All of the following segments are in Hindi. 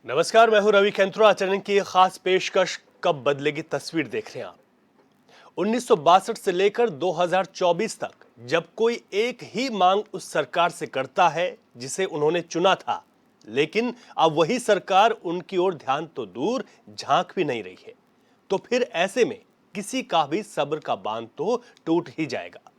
नमस्कार, मैं हूं रवि खैंत्रो। चैनल की खास पेशकश कब बदलेगी तस्वीर देख रहे हैं आप। 1962 से लेकर 2024 तक जब कोई एक ही मांग उस सरकार से करता है जिसे उन्होंने चुना था, लेकिन अब वही सरकार उनकी ओर ध्यान तो दूर झांक भी नहीं रही है, तो फिर ऐसे में किसी का भी सब्र का बांध तो टूट ही जाएगा।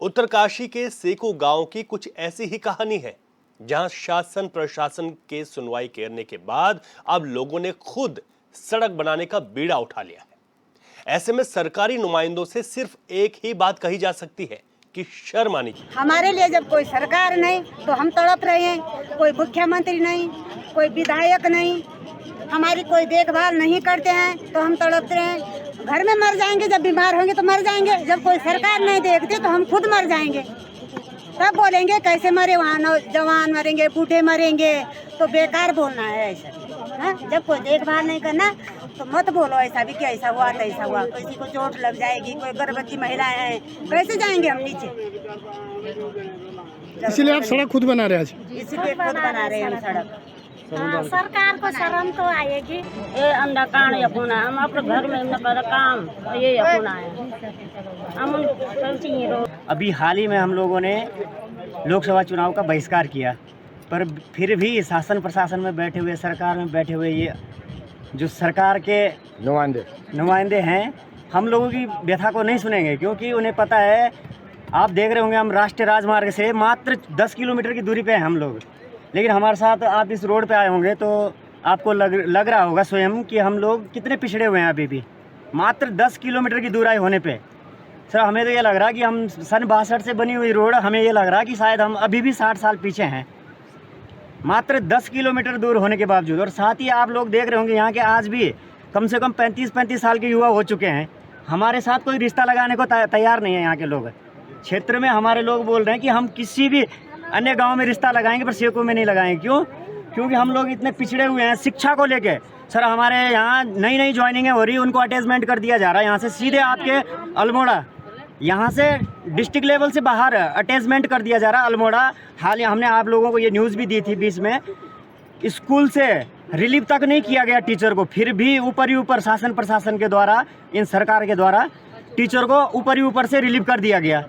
उत्तरकाशी के सेको गांव की कुछ ऐसी ही कहानी है, जहां शासन प्रशासन के सुनवाई करने के बाद अब लोगों ने खुद सड़क बनाने का बीड़ा उठा लिया है। ऐसे में सरकारी नुमाइंदों से सिर्फ एक ही बात कही जा सकती है कि शर्म आनी चाहिए। हमारे लिए जब कोई सरकार नहीं तो हम तड़प रहे हैं, कोई मुख्यमंत्री नहीं, कोई विधायक नहीं, हमारी कोई देखभाल नहीं करते हैं तो हम तड़पते हैं। घर में मर जाएंगे, जब बीमार होंगे तो मर जाएंगे। जब कोई सरकार नहीं देखती तो हम खुद मर जाएंगे। तब बोलेंगे कैसे मरे, वहाँ जवान मरेंगे, बूढ़े मरेंगे, तो बेकार बोलना है ऐसा। हाँ, जब कोई देखभाल नहीं करना तो मत बोलो ऐसा भी कि ऐसा हुआ तैसा हुआ। किसी को चोट लग जाएगी, कोई गर्भवती महिलाएं हैं, कैसे जाएंगे हम नीचे। इसीलिए आप सड़क खुद बना रहे हैं आज? इसीलिए खुद बना रहे हैं हम सड़क। हाँ, सरकार को शर्म तो आएगी। ये अंडा कांड यपुना हम अपने घर में न कर काम ये यपुना है हम अभी हाल ही में हम लोगों ने लोकसभा चुनाव का बहिष्कार किया, पर फिर भी शासन प्रशासन में बैठे हुए, सरकार में बैठे हुए ये जो सरकार के नुमाइंदे हैं, हम लोगों की व्यथा को नहीं सुनेंगे, क्योंकि उन्हें पता है। आप देख रहे होंगे हम राष्ट्रीय राजमार्ग से मात्र 10 किलोमीटर की दूरी पे हैं हम लोग, लेकिन हमारे साथ आप इस रोड पे आए होंगे तो आपको लग रहा होगा स्वयं कि हम लोग कितने पिछड़े हुए हैं। अभी भी मात्र 10 किलोमीटर की दूरी होने पे सर हमें तो ये लग रहा कि हम सन 62 से बनी हुई रोड, हमें ये लग रहा कि शायद हम अभी भी 60 साल पीछे हैं, मात्र 10 किलोमीटर दूर होने के बावजूद। और साथ ही आप लोग देख रहे होंगे यहाँ के आज भी कम से कम 35 साल के युवा हो चुके हैं, हमारे साथ कोई रिश्ता लगाने को तैयार नहीं है। यहाँ के लोग क्षेत्र में हमारे लोग बोल रहे हैं कि हम किसी भी अन्य गांव में रिश्ता लगाएंगे पर सेको में नहीं लगाएंगे। क्यों? क्योंकि हम लोग इतने पिछड़े हुए हैं शिक्षा को लेके। सर हमारे यहाँ नई ज्वाइनिंगें हो रही, उनको अटैचमेंट कर दिया जा रहा है यहाँ से सीधे आपके अल्मोड़ा, यहाँ से डिस्ट्रिक्ट लेवल से बाहर अटैचमेंट कर दिया जा रहा है अल्मोड़ा। हाल ही हमने आप लोगों को ये न्यूज़ भी दी थी बीच में, स्कूल से रिलीव तक नहीं किया गया टीचर को, फिर भी ऊपर ही ऊपर शासन प्रशासन के द्वारा, इन सरकार के द्वारा टीचर को ऊपर ही ऊपर से रिलीव कर दिया गया।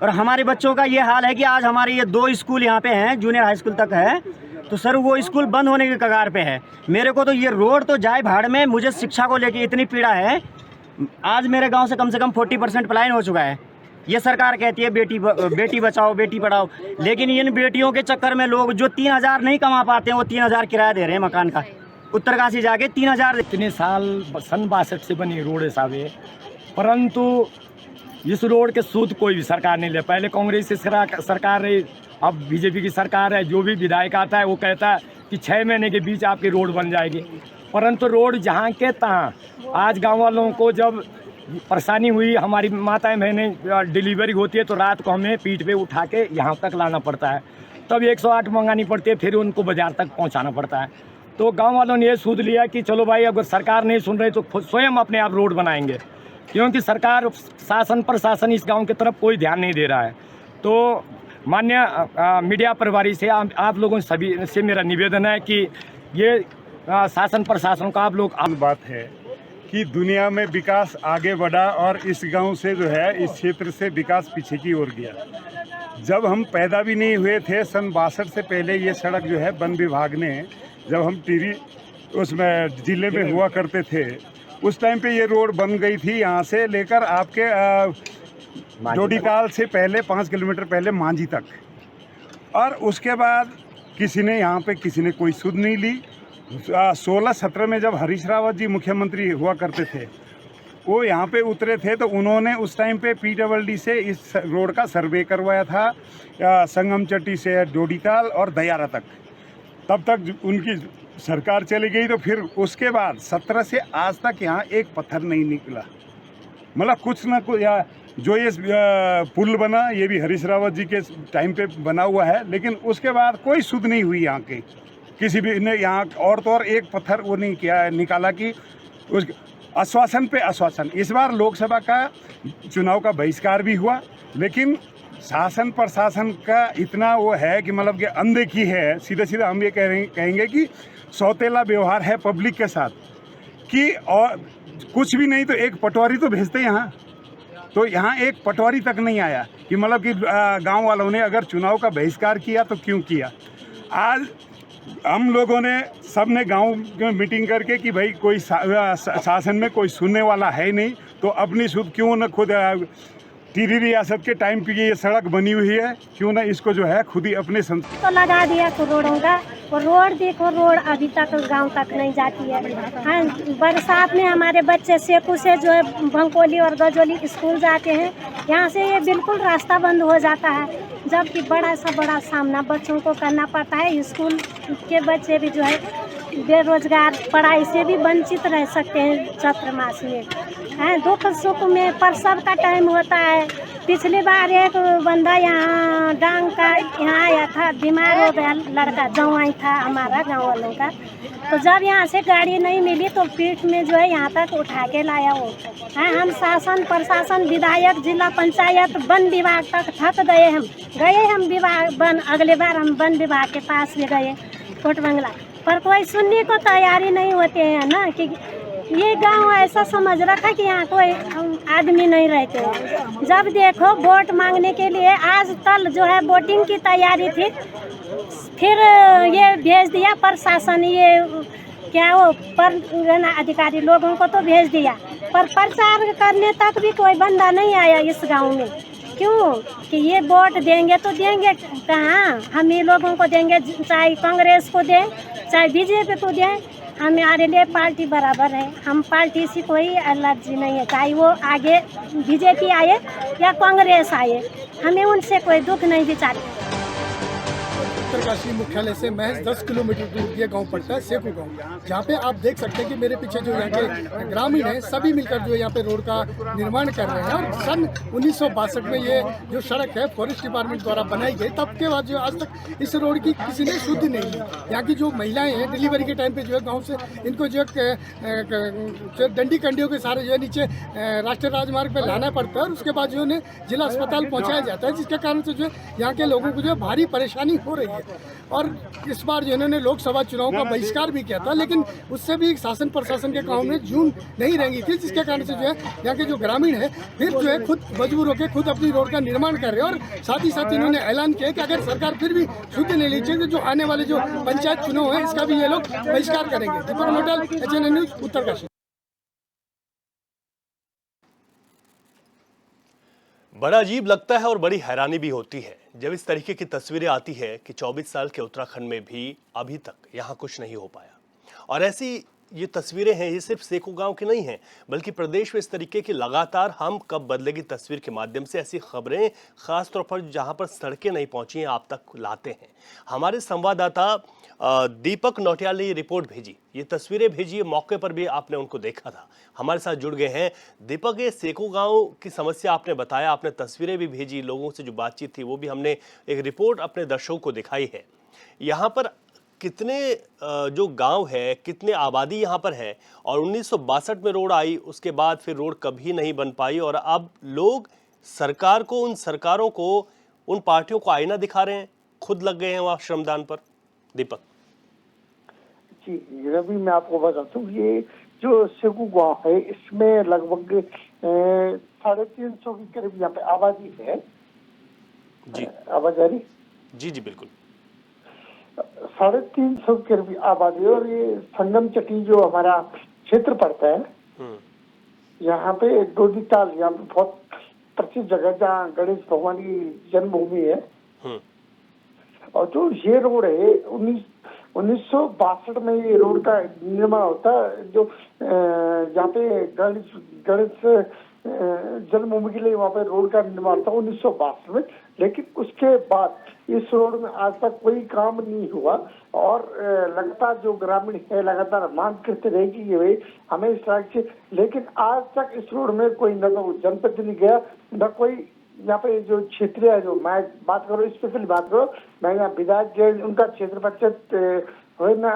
और हमारे बच्चों का ये हाल है कि आज हमारे ये 2 स्कूल यहाँ पे हैं, जूनियर हाई स्कूल तक है, तो सर वो स्कूल बंद होने के कगार पे है। मेरे को तो ये रोड तो जाए भाड़ में, मुझे शिक्षा को लेके इतनी पीड़ा है। आज मेरे गांव से कम 40% पलायन हो चुका है। ये सरकार कहती है बेटी बचाओ बेटी पढ़ाओ, लेकिन इन बेटियों के चक्कर में लोग जो 3000 नहीं कमा पाते हैं वो 3000 किराया दे रहे हैं मकान का। उत्तरकाशी जाके 3000। इतने साल सन 62 से बनी रोड है साहब, परंतु इस रोड के सूद कोई भी सरकार नहीं ले। पहले कांग्रेस की सरकार रही, अब बीजेपी की सरकार है। जो भी विधायक आता है वो कहता है कि 6 महीने के बीच आपकी रोड बन जाएगी, परंतु रोड जहाँ के तहाँ। आज गांव वालों को जब परेशानी हुई, हमारी माताएं बहनें डिलीवरी होती है तो रात को हमें पीठ पे उठा के यहाँ तक लाना पड़ता है, तब 108 मंगानी पड़ती है, फिर उनको बाजार तक पहुँचाना पड़ता है। तो गाँव वालों ने ये सूद लिया कि चलो भाई अगर सरकार नहीं सुन रही तो खुद स्वयं अपने आप रोड बनाएंगे, क्योंकि सरकार शासन प्रशासन इस गांव की तरफ कोई ध्यान नहीं दे रहा है। तो मान्य मीडिया प्रभारी से आप लोगों सभी से मेरा निवेदन है कि ये शासन प्रशासन का आप लोग बात है कि दुनिया में विकास आगे बढ़ा और इस गांव से जो है इस क्षेत्र से विकास पीछे की ओर गया। जब हम पैदा भी नहीं हुए थे सन 62 से पहले ये सड़क जो है वन विभाग ने, जब हम टिहरी उसमें जिले में हुआ करते थे उस टाइम पे ये रोड बन गई थी, यहाँ से लेकर आपके डोडीताल से पहले 5 किलोमीटर पहले मांझी तक। और उसके बाद किसी ने यहाँ पे किसी ने कोई सुध नहीं ली। 16-17 में जब हरीश रावत जी मुख्यमंत्री हुआ करते थे, वो यहाँ पे उतरे थे, तो उन्होंने उस टाइम पे PWD से इस रोड का सर्वे करवाया था, संगम चट्टी से डोडीताल और दयारा तक। तब तक उनकी सरकार चली गई, तो फिर उसके बाद 17 से आज तक यहाँ एक पत्थर नहीं निकला। मतलब कुछ ना कुछ, जो ये पुल बना ये भी हरीश रावत जी के टाइम पे बना हुआ है, लेकिन उसके बाद कोई सुध नहीं हुई यहाँ के किसी भी ने। यहाँ और तो और एक पत्थर वो नहीं किया निकाला कि उस आश्वासन पे आश्वासन। इस बार लोकसभा का चुनाव का बहिष्कार भी हुआ, लेकिन शासन प्रशासन का इतना वो है कि मतलब कि अनदेखी है, सीधे सीधे हम ये कहेंगे कि सौतेला व्यवहार है पब्लिक के साथ कि, और कुछ भी नहीं तो एक पटवारी तो भेजते यहाँ, तो यहाँ एक पटवारी तक नहीं आया कि मतलब कि गांव वालों ने अगर चुनाव का बहिष्कार किया तो क्यों किया। आज हम लोगों ने सब ने गांव में मीटिंग करके कि भाई कोई शासन में कोई सुनने वाला है नहीं, तो अपनी सुध क्यों न खुद टिहरी रियासत के टाइम की ये सड़क बनी हुई है, क्यों ना इसको जो है खुद ही अपने तो लगा दिया रोडों का, और रोड देखो, रोड अभी तक गांव तक नहीं जाती है। हाँ, बरसात में हमारे बच्चे सेकू से जो है भंकोली और गजोली स्कूल जाते हैं, यहाँ से ये बिल्कुल रास्ता बंद हो जाता है, जबकि बड़ा सामना बच्चों को करना पड़ता है। स्कूल के बच्चे भी जो है बेरोजगार, पढ़ाई से भी वंचित रह सकते हैं चैत्र मास में। हैं, दुख सुख में प्रसव का टाइम होता है। पिछली बार एक बंदा यहाँ डांग का यहाँ आया था, बीमार हो गया लड़का, जवाई था हमारा गांव वालों का, तो जब यहाँ से गाड़ी नहीं मिली तो पीठ में जो है यहाँ तक उठा के लाया वो। हैं, हम शासन प्रशासन विधायक जिला पंचायत वन विभाग तक थक गए। हम विभाग वन, अगले बार हम वन विभाग के पास भी गए कोट बंगला, पर कोई सुनने को तैयारी नहीं होते हैं ना, कि ये गांव ऐसा समझ रखा कि यहाँ कोई आदमी नहीं रहते हैं। जब देखो वोट मांगने के लिए, आज कल जो है वोटिंग की तैयारी थी, फिर ये भेज दिया प्रशासन, ये क्या वो पर अधिकारी लोगों को तो भेज दिया, पर प्रचार करने तक भी कोई बंदा नहीं आया इस गांव में। क्यों कि ये वोट देंगे तो देंगे कहाँ, हम ही लोगों को देंगे, चाहे कांग्रेस को दें चाहे बीजेपी को दें, हमारे लिए पार्टी बराबर है। हम पार्टी से कोई एलर्जी नहीं है, चाहे वो आगे बीजेपी आए या कांग्रेस आए, हमें उनसे कोई दुख नहीं विचारते। उत्तरकाशी मुख्यालय से महज 10 किलोमीटर दूर ये गांव पड़ता है, सेकू गांव, जहां पे आप देख सकते हैं कि मेरे पीछे जो यहाँ के ग्रामीण हैं सभी मिलकर जो है यहाँ पे रोड का निर्माण कर रहे हैं। और सन 1962 में ये जो सड़क है फॉरेस्ट डिपार्टमेंट द्वारा बनाई गई, तब के बाद जो आज तक इस रोड की किसी ने शुद्धि नहीं ली। यहाँ की जो महिलाएं हैं डिलीवरी के टाइम पे जो है गाँव से इनको जो डंडी कंडियों के सारे जो है नीचे राष्ट्रीय राजमार्ग पर लाना पड़ता है, और उसके बाद जो है जिला अस्पताल पहुँचाया जाता है, जिसके कारण से जो है यहाँ के लोगों को जो है भारी परेशानी हो रही है। और इस बार जो इन्होंने लोकसभा चुनाव का बहिष्कार भी किया था, लेकिन उससे भी शासन प्रशासन के काम में जून नहीं रहेंगी थी, जिसके कारण से जो है यहाँ के जो ग्रामीण है फिर जो है खुद मजबूर होकर खुद अपनी रोड का निर्माण कर रहे हैं। और साथ ही साथ इन्होंने ऐलान किया कि अगर सरकार फिर भी शुद्ध नहीं लीजिए तो जो आने वाले जो पंचायत चुनाव है इसका भी ये लोग बहिष्कार करेंगे। दीपक मोटल, HNN न्यूज, उत्तरकाशी। बड़ा अजीब लगता है और बड़ी हैरानी भी होती है जब इस तरीके की तस्वीरें आती है कि 24 साल के उत्तराखंड में भी अभी तक यहाँ कुछ नहीं हो पाया। और ऐसी ये तस्वीरें हैं, ये सिर्फ सेकू गांव की नहीं हैं, बल्कि प्रदेश में इस तरीके की लगातार हम कब बदलेगी तस्वीर के माध्यम से ऐसी खबरें खासतौर पर जहां पर सड़कें नहीं पहुंची हैं आप तक लाते हैं। हमारे संवाददाता दीपक नौटियाल ने ये रिपोर्ट भेजी, ये तस्वीरें भेजी, मौके पर भी आपने उनको देखा था, हमारे साथ जुड़ गए हैं। दीपक, ये सेकू गांव की समस्या आपने बताया, आपने तस्वीरें भी भेजी, लोगों से जो बातचीत थी वो भी हमने एक रिपोर्ट अपने दर्शकों को दिखाई है। यहाँ पर कितने जो गांव है, कितने आबादी यहाँ पर है, और 1962 में रोड आई, उसके बाद फिर रोड कभी नहीं बन पाई, और अब लोग सरकार को, उन सरकारों को, उन पार्टियों को आईना दिखा रहे हैं, खुद लग गए हैं वहाँ श्रमदान पर। दीपक जी, रवि, मैं आपको बताता हूँ, ये जो सेकू गांव है इसमें लगभग 350 के करीब यहाँ पे आबादी है जी। आवाज आ रही? जी जी बिल्कुल। 350 के करीब आबादी, और ये संगम चट्टी जो हमारा क्षेत्र पड़ता है, यहाँ पे डोडी ताल, यहाँ पे बहुत प्रसिद्ध जगह जहाँ गणेश भगवान की जन्मभूमि है। और जो ये रोड है 1962 में ये रोड का निर्माण होता है, जो जहाँ पे गणेश जन्मभूमि के लिए वहाँ पे रोड का निर्माण था 1962 में। लेकिन उसके बाद इस रोड में आज तक कोई काम नहीं हुआ, और लगातार जो ग्रामीण है लगातार मांग करते रहेगी कि भाई हमें इस सड़क से, लेकिन आज तक इस रोड में कोई न तो जनप्रतिनिधि गया, न कोई यहाँ पे जो क्षेत्रीय है, जो मैं बात करूँ स्पेशली बात करूँ, मैं यहाँ विधायक उनका क्षेत्र पंचायत है ना,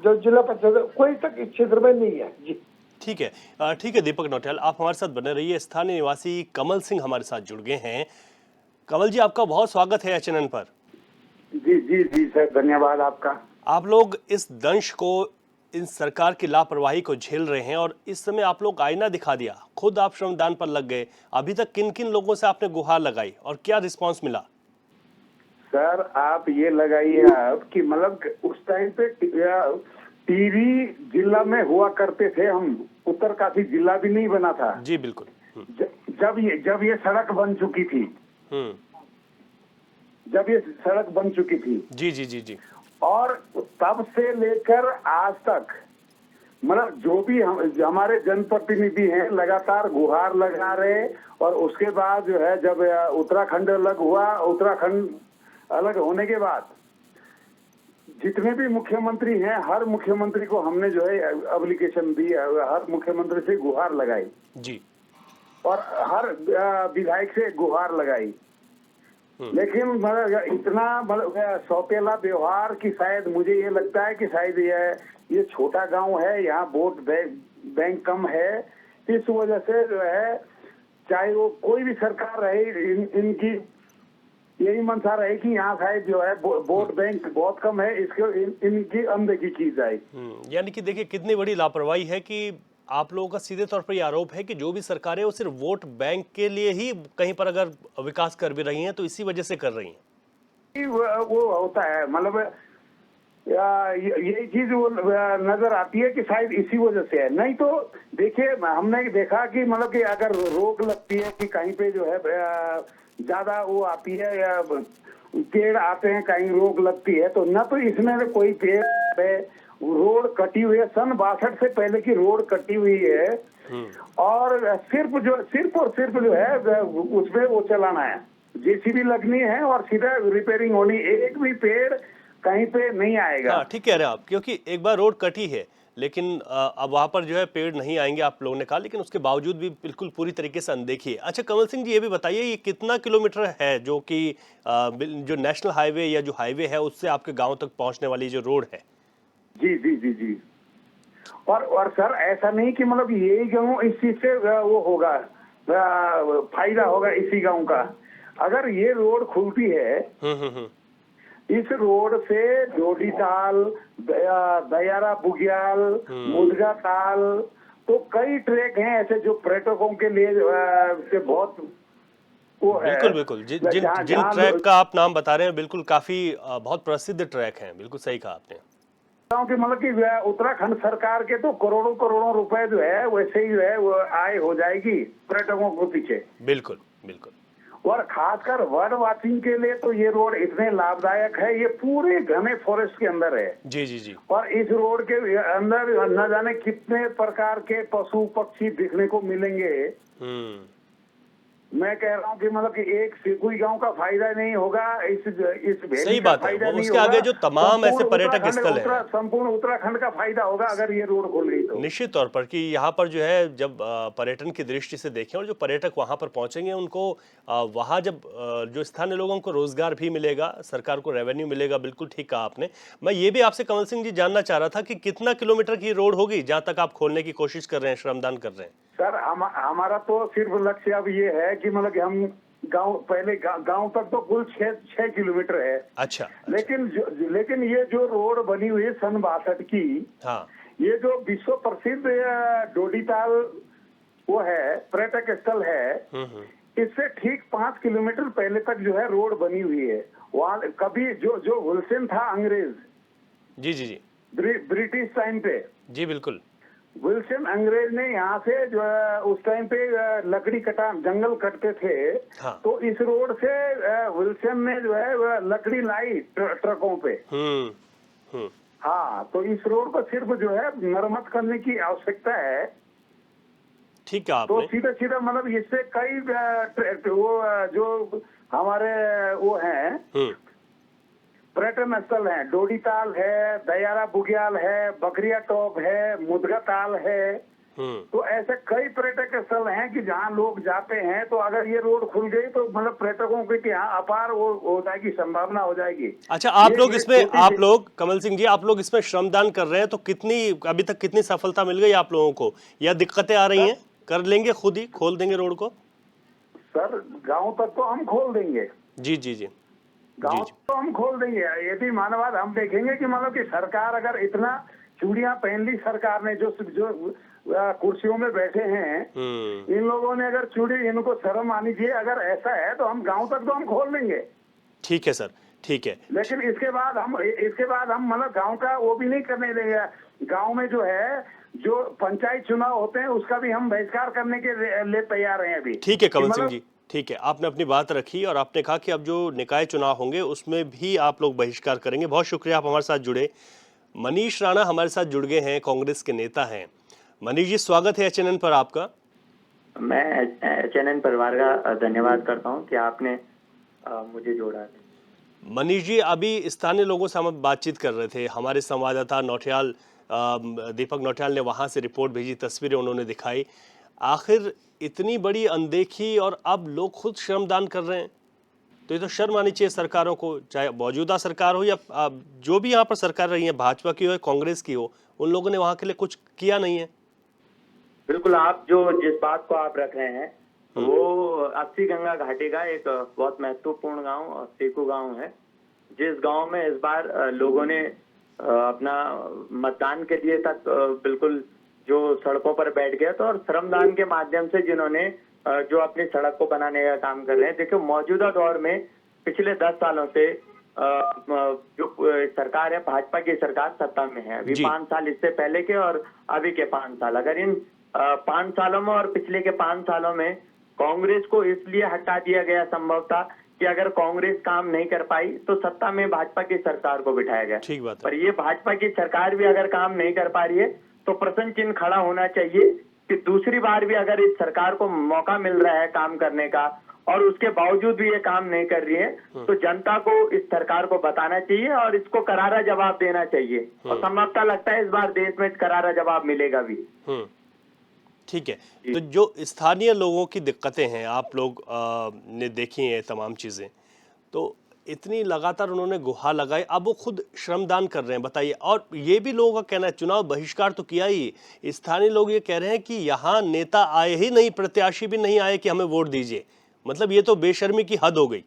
जो जिला पंचायत, कोई तक इस क्षेत्र में नहीं है जी। ठीक है दीपक नौटियाल, आप हमारे साथ बने रहिए। स्थानीय निवासी कमल सिंह हमारे साथ जुड़ गए हैं। कमल जी, आपका बहुत स्वागत है एचएनएन पर। जी जी जी सर, धन्यवाद आपका। आप लोग इस दंश को, इन सरकार की लापरवाही को झेल रहे हैं और इस समय आप लोग आईना दिखा दिया, खुद आप श्रमदान पर लग गए। अभी तक किन किन लोगों से आपने गुहार लगाई और क्या रिस्पांस मिला? सर आप ये लगाइए आप कि मतलब उस टाइम पे टीवी जिला में हुआ करते थे हम, उत्तरकाशी जिला भी नहीं बना था। जी बिल्कुल। जब ये सड़क बन चुकी थी, जब ये सड़क बन चुकी थी, जी जी जी जी, और तब से लेकर आज तक मतलब जो भी हमारे जनप्रतिनिधि हैं लगातार गुहार लगा रहे। और उसके बाद जो है जब उत्तराखंड अलग हुआ, उत्तराखंड अलग होने के बाद जितने भी मुख्यमंत्री हैं, हर मुख्यमंत्री को हमने जो है एप्लीकेशन दी, हर मुख्यमंत्री से गुहार लगाई जी, और हर विधायक से गुहार लगाई। लेकिन मतलब इतना मतलब सौतेला व्यवहार की शायद मुझे ये लगता है कि शायद ये छोटा गांव है, यहाँ वोट बैंक कम है, इस वजह से जो है चाहे वो कोई भी सरकार रहे, इनकी यही मंशा रहे कि यहाँ शायद जो है वोट बैंक बहुत कम है, इसको इनकी अनदेखी की जाए। यानी कि देखिए कितनी बड़ी लापरवाही है कि आप लोगों का सीधे तौर पर ये आरोप है कि जो भी सरकारें वो सिर्फ वोट बैंक के लिए ही कहीं पर अगर विकास कर भी रही हैं तो इसी वजह से कर रही हैं। वो होता है मतलब यही चीज वो नजर आती है कि शायद इसी वजह से है। नहीं तो देखिए हमने देखा कि मतलब कि अगर रोक लगती है कि कहीं पे जो है ज्यादा वो आती है या पेड़ आते हैं, कहीं रोक लगती है, तो न तो इसमें कोई पेड़ है, रोड कटी हुई है, सन 62 से पहले की रोड कटी हुई है, और सिर्फ और सिर्फ जो है उसमें वो चलाना है, जेसीबी लगनी है और सीधा रिपेयरिंग होनी, एक भी पेड़ कहीं पे नहीं आएगा। हाँ, ठीक कह रहे हैं आप, क्योंकि एक बार रोड कटी है लेकिन अब वहां पर जो है पेड़ नहीं आएंगे आप लोगों ने कहा, लेकिन उसके बावजूद भी बिल्कुल पूरी तरीके से अनदेखी है। अच्छा कमल सिंह जी, ये भी बताइए ये कितना किलोमीटर है जो कि जो नेशनल हाईवे या जो हाईवे है उससे आपके गांव तक पहुंचने वाली जो रोड है? जी जी जी जी, और सर ऐसा नहीं कि मतलब यही गाँव इस चीज से वो होगा, फायदा होगा इसी गाँव का। अगर ये रोड खुलती है, इस रोड से जोड़ीताल, दयारा बुग्याल, मुदगा ताल, तो कई ट्रैक हैं ऐसे जो पर्यटकों के लिए से बहुत वो है। बिल्कुल बिल्कुल, जिन ट्रैक का आप नाम बता रहे हैं बिल्कुल काफी बहुत प्रसिद्ध ट्रैक हैं, बिल्कुल सही कहा आपने। कि मतलब कि उत्तराखंड सरकार के तो करोड़ों करोड़ों रुपए जो है वैसे ही जो है वो आय हो जाएगी पर्यटकों को पीछे। बिल्कुल बिल्कुल, और खासकर बर्ड वाचिंग के लिए तो ये रोड इतने लाभदायक है, ये पूरे घने फॉरेस्ट के अंदर है। जी जी जी, और इस रोड के अंदर न जाने कितने प्रकार के पशु पक्षी दिखने को मिलेंगे। मैं कह रहा हूँ कि मतलब कि एक सिकुई गांव का फायदा नहीं होगा, इस सही बात है, उसके आगे जो तमाम ऐसे पर्यटक स्थल हैं, संपूर्ण उत्तराखंड का फायदा होगा अगर ये रोड खुल गई तो। निश्चित तौर पर कि यहाँ पर जो है जब पर्यटन की दृष्टि से देखें और जो पर्यटक वहाँ पर पहुंचेंगे उनको वहाँ जब जो स्थानीय लोगों को रोजगार भी मिलेगा, सरकार को रेवेन्यू मिलेगा। बिल्कुल ठीक कहा आपने। मैं ये भी आपसे कमल सिंह जी जानना चाह रहा था कि कितना किलोमीटर की रोड होगी जहाँ तक आप खोलने की कोशिश कर रहे हैं, श्रमदान कर रहे हैं? सर हमारा तो सिर्फ लक्ष्य अब ये है कि मतलब कि हम गांव तक तो कुल 6 किलोमीटर है। अच्छा, लेकिन ये जो रोड बनी हुई है सन 62 की, हाँ, ये जो विश्व प्रसिद्ध डोडीताल वो है पर्यटक स्थल है, इससे ठीक 5 किलोमीटर पहले तक जो है रोड बनी हुई है। वहाँ कभी जो विल्सन था अंग्रेज, जी जी जी, ब्रिटिश टाइम पे, जी बिल्कुल, विल्सन अंग्रेज ने यहाँ से जो उस टाइम पे लकड़ी जंगल कटते थे, हाँ, तो इस रोड से विल्सन ने जो है लकड़ी लाई ट्रकों पे। हाँ, तो इस रोड को सिर्फ जो है मरम्मत करने की आवश्यकता है। ठीक है, तो सीधा मतलब इससे कई वो जो हमारे वो हैं पर्यटन स्थल हैं, डोडीताल है, दयारा बुग्याल है, बकरिया टॉप है, मुदगा ताल है, तो ऐसे कई पर्यटक स्थल हैं कि जहाँ लोग जाते हैं। तो अगर ये रोड खुल गई तो मतलब पर्यटकों के यहाँ अपार वो हो जाएगी, संभावना हो जाएगी। अच्छा, आप लोग कमल सिंह जी, आप लोग इसमें श्रमदान कर रहे हैं, तो अभी तक कितनी सफलता मिल गई आप लोगों को, या दिक्कतें आ रही हैं? कर लेंगे खुद ही, खोल देंगे रोड को? सर गांव तक तो हम खोल देंगे, जी जी जी गांव तो हम खोल देंगे। यदि मानवाद हम देखेंगे कि मतलब कि सरकार अगर इतना चूड़ियां पहन ली सरकार ने, जो कुर्सियों में बैठे हैं इन लोगों ने अगर चूड़ी, इनको शर्म आनी चाहिए। अगर ऐसा है तो हम गांव तक तो हम खोल देंगे। ठीक है सर, ठीक है। लेकिन इसके बाद हम मतलब गांव का वो भी नहीं करने देंगे। गांव में जो है जो पंचायत चुनाव होते हैं उसका भी हम बहिष्कार करने के लिए तैयार हैं अभी। ठीक है कमल सिंह जी, ठीक है, आपने अपनी बात रखी और आपने कहा कि अब जो निकाय चुनाव होंगे उसमें भी आप लोग बहिष्कार करेंगे। बहुत शुक्रिया, आप हमारे साथ जुड़े। मनीष राणा हमारे साथ जुड़ गए हैं, कांग्रेस के नेता हैं। मनीष जी, स्वागत है एचएनएन पर आपका। मैं एचएनएन परिवार का धन्यवाद करता हूं कि आपने मुझे जोड़ा है। मनीष जी, अभी स्थानीय लोगों से हम बातचीत कर रहे थे, हमारे संवाददाता नौटियाल दीपक नौटियाल ने वहां से रिपोर्ट भेजी, तस्वीरें उन्होंने दिखाई। आखिर इतनी बड़ी अनदेखी और अब लोग खुद श्रमदान कर रहे हैं, तो ये तो शर्म आनी चाहिए सरकारों को, चाहे मौजूदा सरकार हो या जो भी यहाँ पर सरकार रही है, भाजपा की हो या कांग्रेस की हो, उन लोगों ने वहां के लिए कुछ किया नहीं है। बिल्कुल, आप जिस बात को आप रख रहे हैं वो अस्सी गंगा घाटी का एक बहुत महत्वपूर्ण गांव सेकू गांव है, जिस गांव में इस बार लोगों ने अपना मतदान के लिए तक बिल्कुल जो सड़कों पर बैठ गया था और श्रमदान के माध्यम से जिन्होंने जो अपनी सड़क को बनाने का काम कर रहे हैं। देखिए, मौजूदा दौर में पिछले 10 सालों से जो सरकार है, भाजपा की सरकार सत्ता में है। अभी 5 साल इससे पहले के और अभी के 5 साल, अगर इन 5 सालों में और पिछले के 5 सालों में कांग्रेस को इसलिए हटा दिया गया संभवतः कि अगर कांग्रेस काम नहीं कर पाई तो सत्ता में भाजपा की सरकार को बिठाया गया। ठीक बात है। पर ये भाजपा की सरकार भी अगर काम नहीं कर पा रही है तो प्रश्न चिन्ह खड़ा होना चाहिए कि दूसरी बार भी अगर इस सरकार को मौका मिल रहा है काम करने का और उसके बावजूद भी ये काम नहीं कर रही है, तो जनता को इस सरकार को बताना चाहिए और इसको करारा जवाब देना चाहिए। और संभवतः लगता है इस बार देश में करारा जवाब मिलेगा भी। ठीक है, तो जो स्थानीय लोगों की दिक्कतें हैं, आप लोग ने देखी हैं तमाम चीज़ें, तो इतनी लगातार उन्होंने गुहार लगाई, अब वो खुद श्रमदान कर रहे हैं, बताइए। और ये भी लोगों का कहना है, चुनाव बहिष्कार तो किया ही, स्थानीय लोग ये कह रहे हैं कि यहाँ नेता आए ही नहीं, प्रत्याशी भी नहीं आए कि हमें वोट दीजिए। मतलब ये तो बेशर्मी की हद हो गई।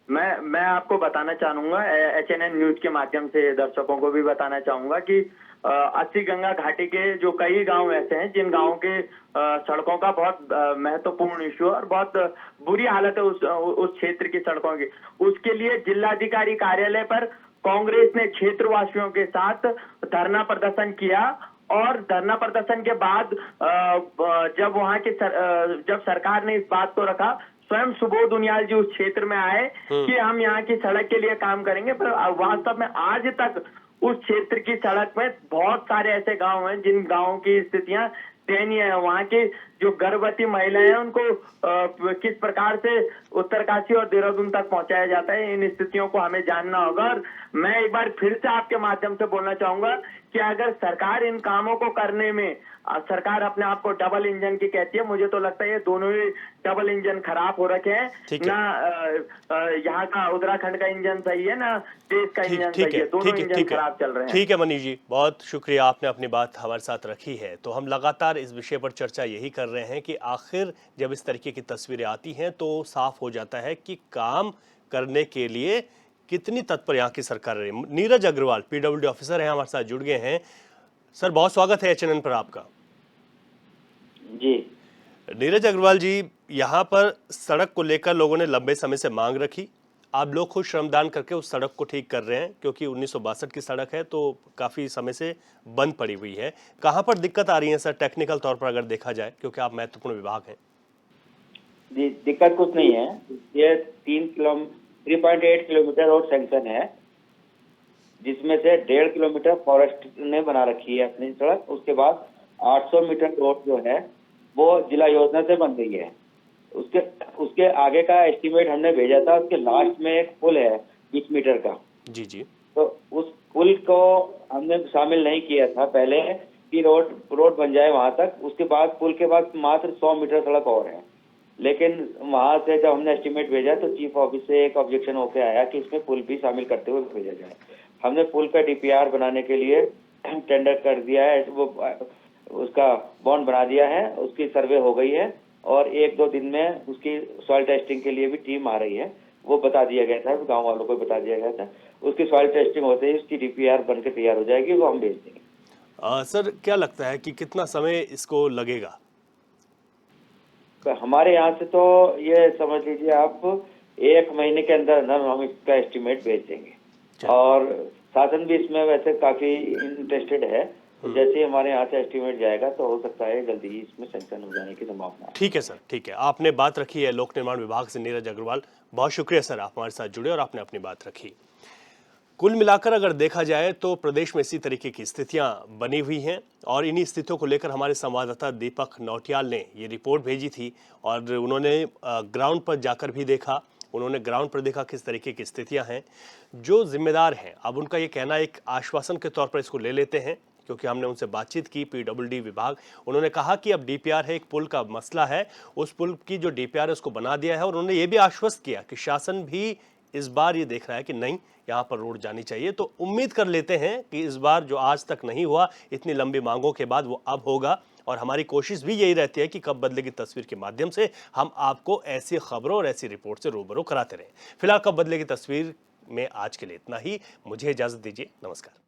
मैं आपको बताना चाहूंगा, एचएनएन न्यूज के माध्यम से दर्शकों को भी बताना चाहूंगा कि अस्सी गंगा घाटी के जो कई गांव ऐसे हैं जिन गांवों के सड़कों का बहुत महत्वपूर्ण इश्यू और बहुत बुरी हालत है उस क्षेत्र की सड़कों की। उसके लिए जिलाधिकारी कार्यालय पर कांग्रेस ने क्षेत्रवासियों के साथ धरना प्रदर्शन किया और धरना प्रदर्शन के बाद जब वहां के जब सरकार ने इस बात को रखा, स्वयं सुबोध उनियाल जी उस क्षेत्र में आए कि हम यहाँ की सड़क के लिए काम करेंगे। पर वास्तव में आज तक उस क्षेत्र की सड़क में बहुत सारे ऐसे गांव हैं जिन गांवों की स्थितियां दयनीय है। वहाँ की जो गर्भवती महिलाएं हैं उनको किस प्रकार से उत्तरकाशी और देहरादून तक पहुंचाया जाता है, इन स्थितियों को हमें जानना होगा। और मैं एक बार फिर से आपके माध्यम से बोलना चाहूंगा कि अगर सरकार इन कामों को करने में, सरकार अपने आप को डबल इंजन की कहती है, मुझे तो लगता है ये दोनों ही डबल इंजन खराब हो रखे हैं। ना यहाँ का उत्तराखंड का इंजन सही है, ना देश का इंजन सही है, दोनों इंजन खराब चल रहे हैं। ठीक है मनीष जी, बहुत शुक्रिया, आपने अपनी बात हमारे साथ रखी है। तो हम लगातार इस विषय पर चर्चा यही कर रहे हैं कि आखिर जब इस तरीके की तस्वीरें आती हैं तो साफ हो जाता है कि काम करने के लिए कितनी तत्पर यहाँ की सरकार रही। नीरज अग्रवाल पीडब्ल्यूडी ऑफिसर है, हमारे साथ जुड़ गए हैं। सर, बहुत स्वागत है एचएनएन पर आपका। जी नीरज अग्रवाल जी, यहाँ पर सड़क को लेकर लोगों ने लंबे समय से मांग रखी, आप लोग खुद श्रमदान करके उस सड़क को ठीक कर रहे हैं, क्योंकि 1962 की सड़क है तो काफ़ी समय से बंद पड़ी हुई है। कहाँ पर दिक्कत आ रही है सर, टेक्निकल तौर पर अगर देखा जाए, क्योंकि आप महत्वपूर्ण विभाग हैं? जी, दिक्कत कुछ नहीं है। ये 3.8 किलोमीटर रोड सैंक्शन है, जिसमें से 1.5 किलोमीटर फॉरेस्ट ने बना रखी है अपनी सड़क। उसके बाद 800 मीटर रोड जो है वो जिला योजना से बन गई है। उसके आगे का एस्टीमेट हमने भेजा था, उसके लास्ट में एक पुल है 20 मीटर का। जी जी। तो उस पुल को हमने शामिल नहीं किया था पहले कि रोड बन जाए वहां तक। उसके बाद पुल के बाद मात्र 100 मीटर सड़क और है, लेकिन वहां से जब हमने एस्टीमेट भेजा तो चीफ ऑफिस से एक ऑब्जेक्शन होकर आया कि इसमें पुल भी शामिल करते हुए भेजा जाए। हमने पुल का डीपीआर बनाने के लिए टेंडर कर दिया है, वो उसका बॉन्ड बना दिया है, उसकी सर्वे हो गई है और 1-2 दिन में उसकी सॉइल टेस्टिंग के लिए भी टीम आ रही है, वो बता दिया गया था, गांव वालों को बता दिया गया था। उसकी सॉइल टेस्टिंग होते ही उसकी DPR बनकर तैयार हो जाएगी, वो हम भेज देंगे। सर क्या लगता है कि कितना समय इसको लगेगा? तो हमारे यहाँ से तो ये समझ लीजिए आप 1 महीने के अंदर हम इसका एस्टिमेट भेज देंगे और शासन भी इसमें वैसे काफी इंटरेस्टेड है। तो जैसे ही हमारे यहाँ से एस्टिमेट जाएगा तो हो सकता है जल्दी ही इसमें सैंक्शन हो जाने की संभावना है। ठीक है सर, ठीक है। आपने बात रखी है लोक निर्माण विभाग से नीरज अग्रवाल, बहुत शुक्रिया सर, आप हमारे साथ जुड़े और आपने अपनी बात रखी। कुल मिलाकर अगर देखा जाए तो प्रदेश में इसी तरीके की स्थितियां बनी हुई हैं और इन्हीं स्थितियों को लेकर हमारे संवाददाता दीपक नौटियाल ने ये रिपोर्ट भेजी थी और उन्होंने ग्राउंड पर जाकर भी देखा। उन्होंने ग्राउंड पर देखा किस तरीके की स्थितियां हैं। जो जिम्मेदार हैं अब उनका ये कहना एक आश्वासन के तौर पर इसको ले लेते हैं, क्योंकि हमने उनसे बातचीत की, PWD विभाग, उन्होंने कहा कि अब DPR है, एक पुल का मसला है, उस पुल की जो DPR है उसको बना दिया है और उन्होंने ये भी आश्वस्त किया कि शासन भी इस बार ये देख रहा है कि नहीं यहाँ पर रोड जानी चाहिए। तो उम्मीद कर लेते हैं कि इस बार जो आज तक नहीं हुआ, इतनी लंबी मांगों के बाद वो अब होगा और हमारी कोशिश भी यही रहती है कि कब बदलेगी तस्वीर के माध्यम से हम आपको ऐसी खबरों और ऐसी रिपोर्ट से रूबरू कराते रहें। फिलहाल कब बदलेगी तस्वीर में आज के लिए इतना ही। मुझे इजाजत दीजिए, नमस्कार।